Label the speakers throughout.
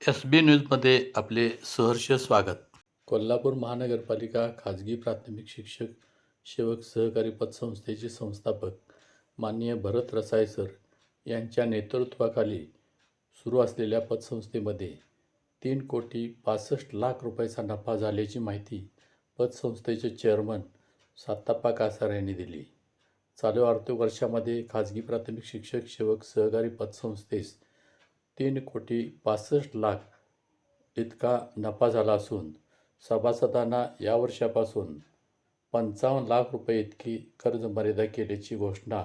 Speaker 1: SB न्यूजमध्ये आपले सहर्ष स्वागत. कोल्हापूर महानगरपालिका खाजगी प्राथमिक शिक्षक सेवक सहकारी पतसंस्थेचे संस्थापक माननीय भरत रसाळे सर यांच्या नेतृत्वाखाली सुरू असलेल्या पतसंस्थेमध्ये 3,65,00,000 रुपयाचा नफा झाल्याची माहिती पतसंस्थेचे चेअरमन साताप्पा कासार यांनी दिली. चालू आर्थिक वर्षामध्ये खाजगी प्राथमिक शिक्षक सेवक सहकारी पतसंस्थेस 3,65,00,000 इतका नफा झाला असून सभासदांना या वर्षापासून 55,00,000 रुपये इतकी कर्ज मर्यादा केल्याची घोषणा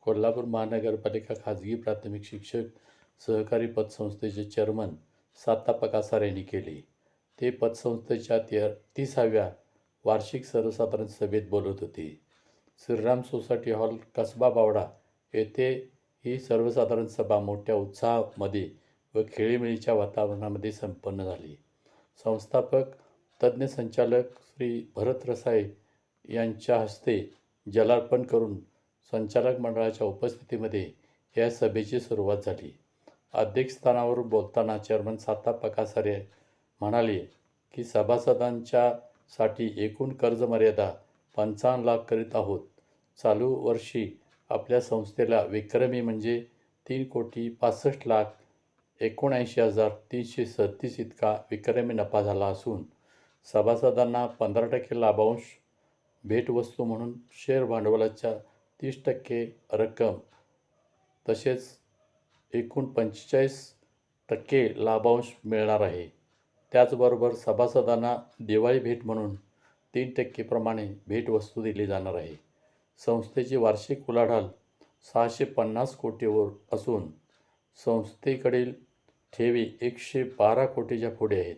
Speaker 1: कोल्हापूर महानगरपालिका खाजगी प्राथमिक शिक्षक सहकारी पतसंस्थेचे चेअरमन साताप्पा कासार यांनी केली. ते पतसंस्थेच्या 30व्या वार्षिक सर्वसाधारण सभेत बोलत होते. श्रीराम सोसायटी हॉल, कसबा बावडा येथे ही सर्वसाधारण सभा मोठ्या उत्साहामध्ये व खेळीमेळीच्या वातावरणामध्ये संपन्न झाली. संस्थापक तज्ज्ञ संचालक श्री भरत रसाळे यांच्या हस्ते जलार्पण करून संचालक मंडळाच्या उपस्थितीमध्ये या सभेची सुरुवात झाली. अध्यक्षस्थानावरून बोलताना चेअरमन साताप्पा कासार म्हणाले की सभासदांच्यासाठी एकूण कर्ज मर्यादा 55,00,000 करीत आहोत. चालू वर्षी आपल्या संस्थेला विक्रमी म्हणजे 3,65,79,337 इतका विक्रमी नफा झाला असून सभासदांना 15% लाभांश, भेटवस्तू म्हणून शेअर भांडवलाच्या 30% रक्कम तसेच एकूण 45% लाभांश मिळणार आहे. त्याचबरोबर सभासदांना दिवाळी भेट म्हणून 3% प्रमाणे भेटवस्तू दिली जाणार आहे. संस्थेची वार्षिक उलाढाल 650 कोटीवर असून संस्थेकडील ठेवी 112 कोटीच्या पुढे आहेत.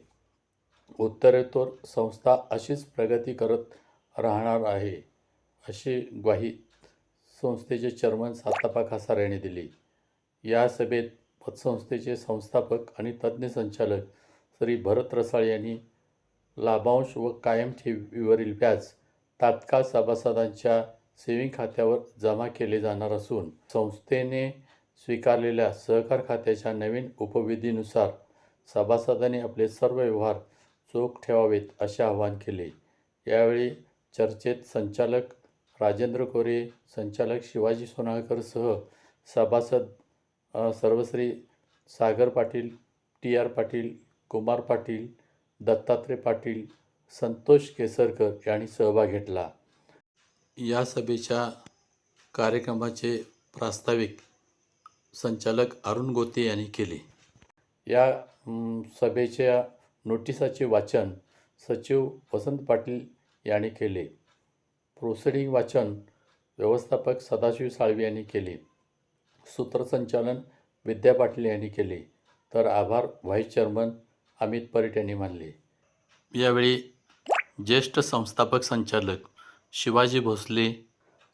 Speaker 1: उत्तरोत्तर संस्था अशीच प्रगती करत राहणार आहे, अशी ग्वाही संस्थेचे चेअरमन साताप्पा कासार यांनी दिली. या सभेत पतसंस्थेचे संस्थापक आणि तज्ज्ञ संचालक श्री भरत रसाळे यांनी लाभांश व कायम ठेवीवरील व्याज तात्काळ सभासदांच्या सेविंग खात्यावर जमा केले जाणार असून संस्थेने स्वीकारलेल्या सहकार खात्याच्या नवीन उपविधीनुसार सभासदांनी आपले सर्व व्यवहार चोख ठेवावेत असे आवाहन केले. यावेळी चर्चेत संचालक राजेंद्र कोरे, संचालक शिवाजी सोनाळकर सह सभासद सर्वश्री सागर पाटील, TR पाटील, कुमार पाटील, दत्तात्रय पाटील, संतोष केसरकर यांनी सहभाग घेतला. या सभेच्या कार्यक्रमाचे प्रास्ताविक संचालक अरुण गोते यांनी केले. या सभेच्या नोटिसाचे वाचन सचिव वसंत पाटील यांनी केले. प्रोसिडिंग वाचन व्यवस्थापक सदाशिव साळवी यांनी केले. सूत्रसंचालन विद्या पाटील यांनी केले. तर आभार व्हाईस चेअरमन अमित परीट यांनी मानले. यावेळी ज्येष्ठ संस्थापक संचालक शिवाजी भोसले,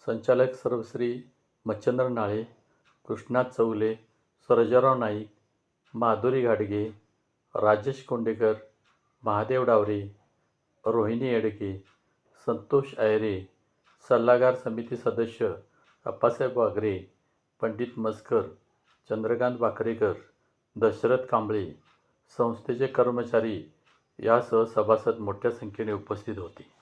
Speaker 1: संचालक सर्वश्री मच्छिंद्र नाळे, कृष्णात चौले, सर्जेराव नाईक, माधुरी घाडगे, राजेश कोंडेकर, महादेव डावरे, रोहिणी येडके, संतोष आयरे, सल्लागार समिती सदस्य अप्पासाहेब वाघरे, पंडित मस्कर, चंद्रकांत बाकरेकर, दशरथ कांबळे, संस्थेचे कर्मचारी यासह सभासद मोठ्या संख्येने उपस्थित होते.